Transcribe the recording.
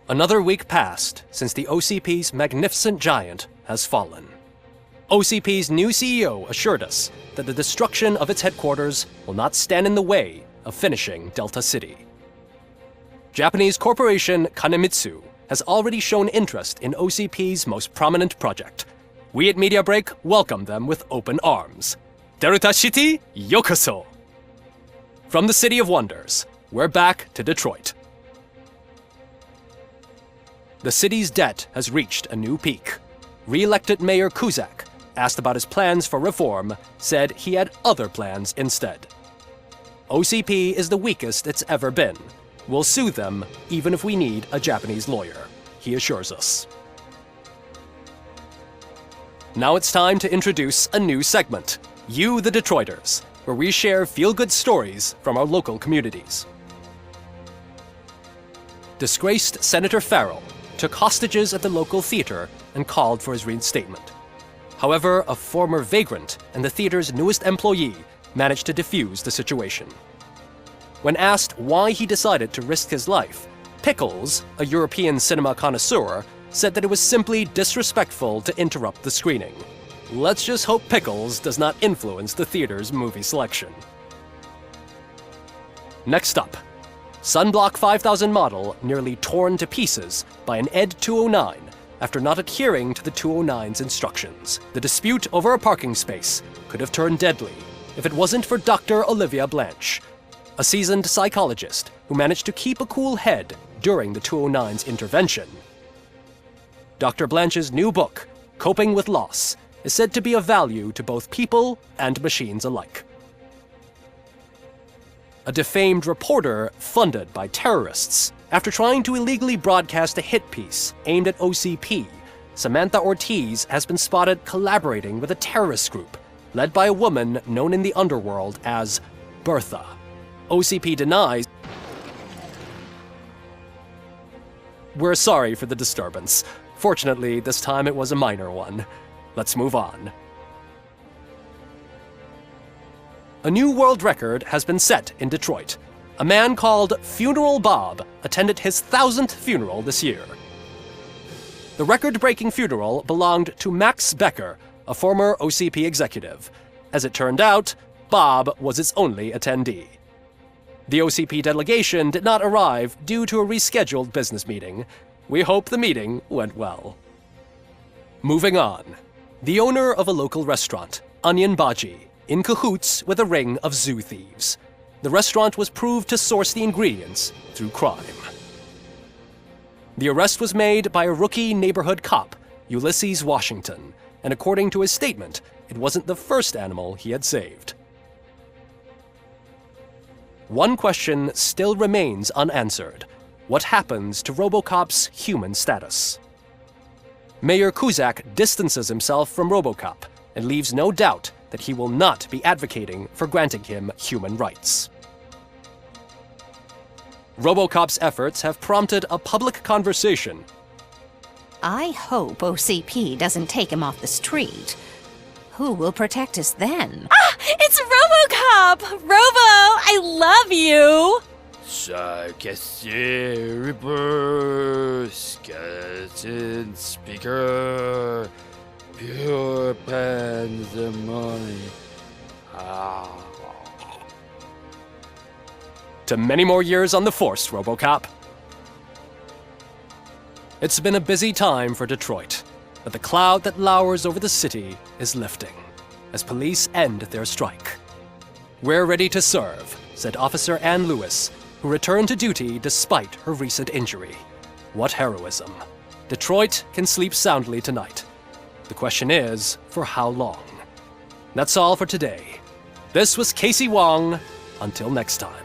Another week passed since the OCP's magnificent giant has fallen. OCP's new CEO assured us that the destruction of its headquarters will not stand in the way of finishing Delta City. Japanese corporation Kanemitsu has already shown interest in OCP's most prominent project. We at Mediabreak welcome them with open arms. Delta City, yokoso! From the City of Wonders, we're back to Detroit. The city's debt has reached a new peak. Re-elected Mayor Cusack, asked about his plans for reform, said he had other plans instead. OCP is the weakest it's ever been. We'll sue them even if we need a Japanese lawyer, he assures us. Now it's time to introduce a new segment, You the Detroiters, where we share feel-good stories from our local communities. Disgraced Senator Farrell took hostages at the local theater and called for his reinstatement. However, a former vagrant and the theater's newest employee managed to defuse the situation. When asked why he decided to risk his life, Pickles, a European cinema connoisseur, said that it was simply disrespectful to interrupt the screening. Let's just hope Pickles does not influence the theater's movie selection. Next up, Sunblock 5000 model nearly torn to pieces by an ED 209 after not adhering to the 209's instructions. The dispute over a parking space could have turned deadly if it wasn't for Dr. Olivia Blanche, a seasoned psychologist who managed to keep a cool head during the 209's intervention. Dr. Blanche's new book, Coping with Loss, is said to be of value to both people and machines alike. A defamed reporter funded by terrorists. After trying to illegally broadcast a hit piece aimed at OCP, Samantha Ortiz has been spotted collaborating with a terrorist group led by a woman known in the underworld as Bertha. OCP denies. We're sorry for the disturbance. Fortunately, this time it was a minor one. Let's move on. A new world record has been set in Detroit. A man called Funeral Bob attended his 1000th funeral this year. The record-breaking funeral belonged to Max Becker, a former OCP executive. As it turned out, Bob was its only attendee. The OCP delegation did not arrive due to a rescheduled business meeting. We hope the meeting went well. Moving on. The owner of a local restaurant, Onion Baji, in cahoots with a ring of zoo thieves. The restaurant was proved to source the ingredients through crime. The arrest was made by a rookie neighborhood cop, Ulysses Washington, and according to his statement, it wasn't the first animal he had saved. One question still remains unanswered. What happens to Robocop's human status? Mayor Cusack distances himself from Robocop and leaves no doubt that he will not be advocating for granting him human rights. Robocop's efforts have prompted a public conversation. I hope OCP doesn't take him off the street. Who will protect us then? Ah! It's Robocop! Robo, I love you! Reaper, skeleton speaker, pure pandemonium. To many more years on the force, Robocop. It's been a busy time for Detroit, but the cloud that lowers over the city is lifting as police end their strike. We're ready to serve, said Officer Ann Lewis, who returned to duty despite her recent injury. What heroism. Detroit can sleep soundly tonight. The question is, for how long? That's all for today. This was Casey Wong. Until next time.